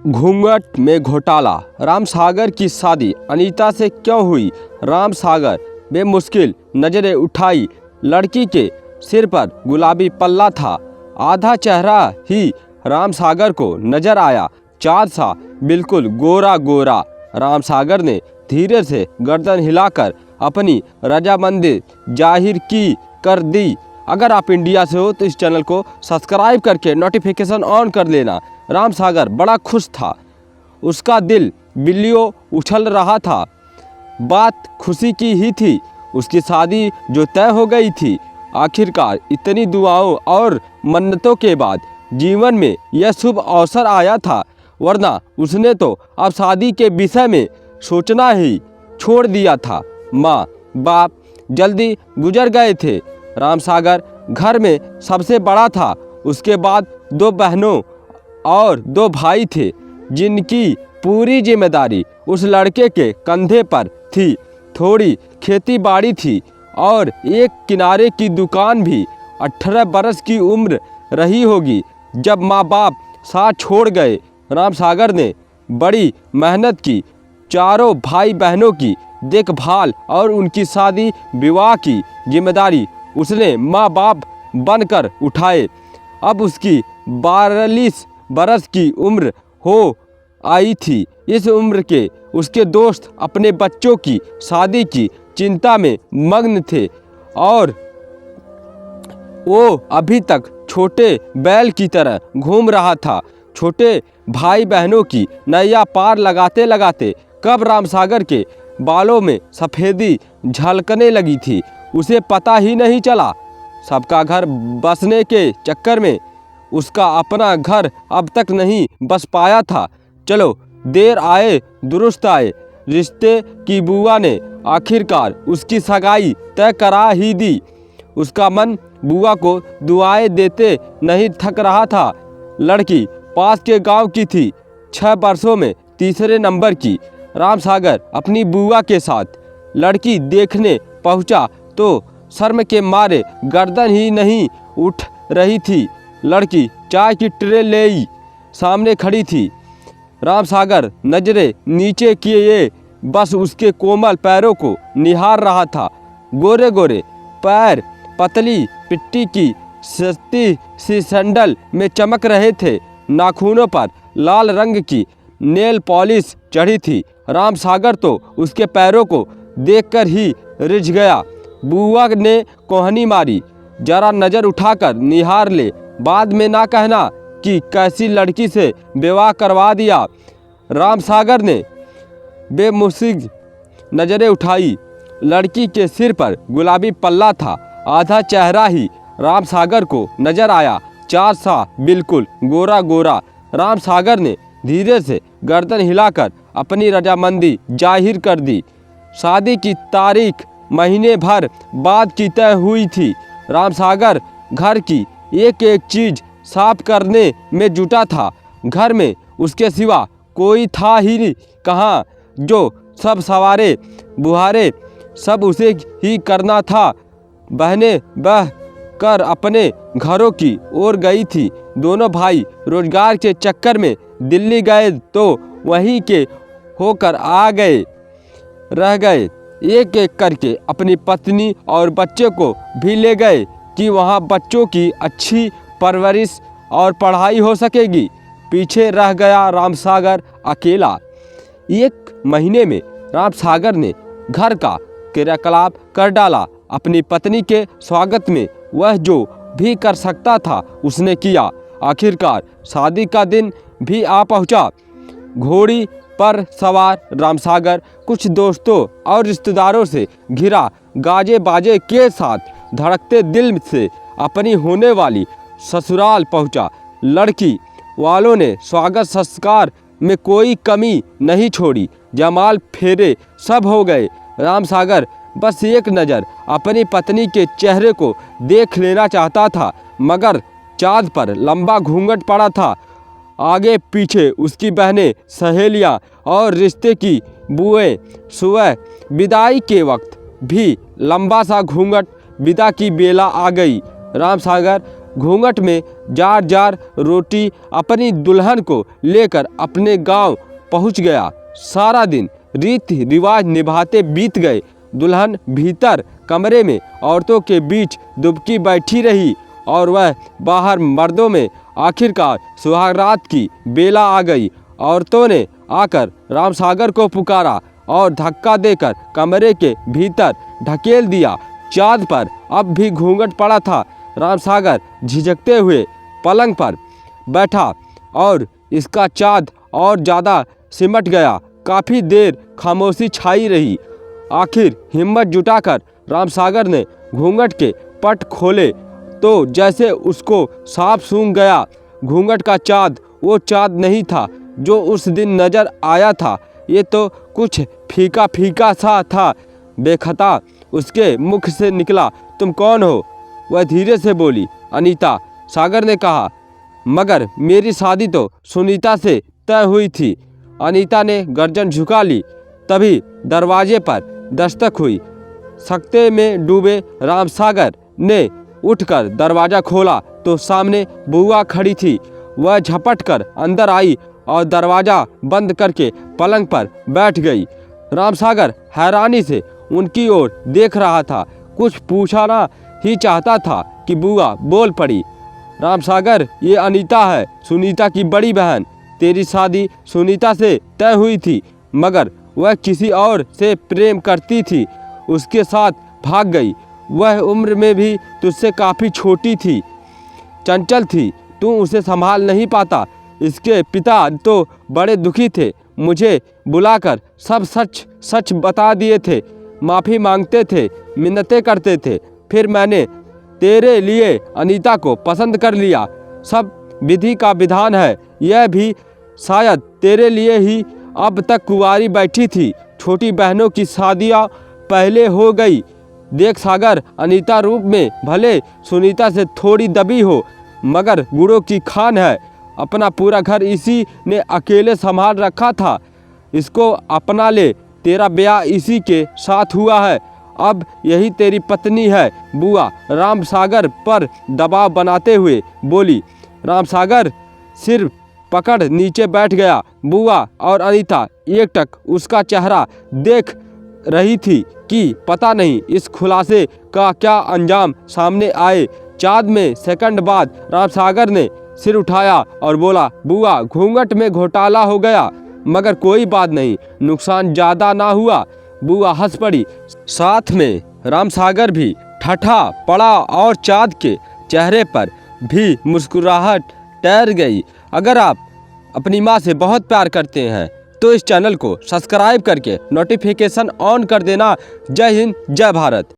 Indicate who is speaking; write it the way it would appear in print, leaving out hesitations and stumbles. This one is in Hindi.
Speaker 1: घूंघट में घोटाला, राम सागर की शादी अनीता से क्यों हुई? राम सागर बेमुश्किल नजरें उठाई। लड़की के सिर पर गुलाबी पल्ला था, आधा चेहरा ही राम सागर को नजर आया, चाँद सा बिल्कुल गोरा गोरा। राम सागर ने धीरे से गर्दन हिलाकर अपनी रजामंदी जाहिर कर दी। अगर आप इंडिया से हो तो इस चैनल को सब्सक्राइब करके नोटिफिकेशन ऑन कर लेना। राम सागर बड़ा खुश था, उसका दिल बिल्लियों उछल रहा था। बात खुशी की ही थी, उसकी शादी जो तय हो गई थी। आखिरकार इतनी दुआओं और मन्नतों के बाद जीवन में यह शुभ अवसर आया था, वरना उसने तो अब शादी के विषय में सोचना ही छोड़ दिया था। माँ बाप जल्दी गुजर गए थे। राम सागर घर में सबसे बड़ा था, उसके बाद 2 बहनों और 2 भाई थे, जिनकी पूरी जिम्मेदारी उस लड़के के कंधे पर थी। थोड़ी खेती बाड़ी थी और एक किनारे की दुकान भी। 18 बरस की उम्र रही होगी जब माँ बाप साथ छोड़ गए। राम सागर ने बड़ी मेहनत की, चारों भाई बहनों की देखभाल और उनकी शादी विवाह की जिम्मेदारी उसने माँ बाप बनकर उठाए। अब उसकी 42 बरस की उम्र हो आई थी। इस उम्र के उसके दोस्त अपने बच्चों की शादी की चिंता में मग्न थे और वो अभी तक छोटे बैल की तरह घूम रहा था। छोटे भाई बहनों की नैया पार लगाते लगाते कब राम सागर के बालों में सफ़ेदी झलकने लगी थी, उसे पता ही नहीं चला। सबका घर बसने के चक्कर में उसका अपना घर अब तक नहीं बस पाया था। चलो देर आए दुरुस्त आए, रिश्ते की बुआ ने आखिरकार उसकी सगाई तय करा ही दी। उसका मन बुआ को दुआएं देते नहीं थक रहा था। लड़की पास के गांव की थी, 6 वर्षों में तीसरे नंबर की। राम सागर अपनी बुआ के साथ लड़की देखने पहुंचा तो शर्म के मारे गर्दन ही नहीं उठ रही थी। लड़की चाय की ट्रे ले सामने खड़ी थी। राम सागर नजरें नीचे किए बस उसके कोमल पैरों को निहार रहा था। गोरे गोरे पैर पतली पिट्टी की सस्ती सी सैंडल में चमक रहे थे। नाखूनों पर लाल रंग की नेल पॉलिश चढ़ी थी। राम सागर तो उसके पैरों को देखकर ही रिझ गया। बुआ ने कोहनी मारी, जरा नज़र उठाकर निहार ले, बाद में ना कहना कि कैसी लड़की से विवाह करवा दिया। राम सागर ने बेमुश्किल नज़रें उठाई। लड़की के सिर पर गुलाबी पल्ला था, आधा चेहरा ही राम सागर को नजर आया, चाँद सा बिल्कुल गोरा गोरा। राम सागर ने धीरे से गर्दन हिलाकर अपनी रजामंदी जाहिर कर दी। शादी की तारीख महीने भर बाद की तय हुई थी। राम सागर घर की एक एक चीज़ साफ करने में जुटा था। घर में उसके सिवा कोई था ही कहाँ, जो सब सवारे बुहारे सब उसे ही करना था। बहनें बह कर अपने घरों की ओर गई थी। दोनों भाई रोजगार के चक्कर में दिल्ली गए तो वहीं के होकर आ गए रह गए। एक एक करके अपनी पत्नी और बच्चे को भी ले गए कि वहाँ बच्चों की अच्छी परवरिश और पढ़ाई हो सकेगी। पीछे रह गया राम सागर अकेला। 1 महीने में राम सागर ने घर का क्रियाकलाप कर डाला। अपनी पत्नी के स्वागत में वह जो भी कर सकता था उसने किया। आखिरकार शादी का दिन भी आ पहुंचा। घोड़ी पर सवार राम सागर कुछ दोस्तों और रिश्तेदारों से घिरा गाजे बाजे के साथ धड़कते दिल से अपनी होने वाली ससुराल पहुंचा। लड़की वालों ने स्वागत संस्कार में कोई कमी नहीं छोड़ी। जमाल फेरे सब हो गए। राम सागर बस एक नज़र अपनी पत्नी के चेहरे को देख लेना चाहता था, मगर चाँद पर लंबा घूंघट पड़ा था। आगे पीछे उसकी बहनें, सहेलियां और रिश्ते की बुएं। सुबह विदाई के वक्त भी लंबा सा घूंघट। विदा की बेला आ गई। राम सागर घूंघट में जार जार रोटी अपनी दुल्हन को लेकर अपने गांव पहुंच गया। सारा दिन रीति रिवाज निभाते बीत गए। दुल्हन भीतर कमरे में औरतों के बीच दुबकी बैठी रही और वह बाहर मर्दों में। आखिरकार सुहागरात की बेला आ गई। औरतों ने आकर रामसागर को पुकारा और धक्का देकर कमरे के भीतर ढकेल दिया। चाँद पर अब भी घूंघट पड़ा था। रामसागर झिझकते हुए पलंग पर बैठा और इसका चाँद और ज़्यादा सिमट गया। काफ़ी देर खामोशी छाई रही। आखिर हिम्मत जुटाकर रामसागर ने घूंघट के पट खोले तो जैसे उसको सांप सूंघ गया। घूंघट का चाँद वो चाँद नहीं था जो उस दिन नजर आया था। ये तो कुछ फीका फीका सा था। बेखता उसके मुख से निकला, तुम कौन हो? वह धीरे से बोली, अनीता। सागर ने कहा, मगर मेरी शादी तो सुनीता से तय हुई थी। अनीता ने गर्दन झुका ली। तभी दरवाजे पर दस्तक हुई। सकते में डूबे रामसागर ने उठकर दरवाज़ा खोला तो सामने बुआ खड़ी थी। वह झपटकर अंदर आई और दरवाज़ा बंद करके पलंग पर बैठ गई। रामसागर हैरानी से उनकी ओर देख रहा था। कुछ पूछना ही चाहता था कि बुआ बोल पड़ी, रामसागर, ये अनीता है, सुनीता की बड़ी बहन। तेरी शादी सुनीता से तय हुई थी, मगर वह किसी और से प्रेम करती थी, उसके साथ भाग गई। वह उम्र में भी तुझसे काफ़ी छोटी थी, चंचल थी, तू उसे संभाल नहीं पाता। इसके पिता तो बड़े दुखी थे, मुझे बुलाकर सब सच सच बता दिए थे। माफ़ी मांगते थे, मिन्नतें करते थे। फिर मैंने तेरे लिए अनीता को पसंद कर लिया। सब विधि का विधान है। यह भी शायद तेरे लिए ही अब तक कुंवारी बैठी थी। छोटी बहनों की शादियाँ पहले हो गई। देख सागर, अनीता रूप में भले सुनीता से थोड़ी दबी हो, मगर गुणों की खान है। अपना पूरा घर इसी ने अकेले संभाल रखा था। इसको अपना ले। तेरा ब्याह इसी के साथ हुआ है। अब यही तेरी पत्नी है। बुआ रामसागर पर दबाव बनाते हुए बोली। रामसागर सिर पकड़ नीचे बैठ गया। बुआ और अनीता एकटक उसका चेहरा देख रही थी कि पता नहीं इस खुलासे का क्या अंजाम सामने आए। चाँद में सेकंड बाद रामसागर ने सिर उठाया और बोला, बुआ, घूंघट में घोटाला हो गया, मगर कोई बात नहीं, नुकसान ज़्यादा ना हुआ। बुआ हंस पड़ी। साथ में रामसागर भी ठठा पड़ा और चाँद के चेहरे पर भी मुस्कुराहट तैर गई। अगर आप अपनी माँ से बहुत प्यार करते हैं तो इस चैनल को सब्सक्राइब करके नोटिफिकेशन ऑन कर देना। जय हिंद, जय भारत।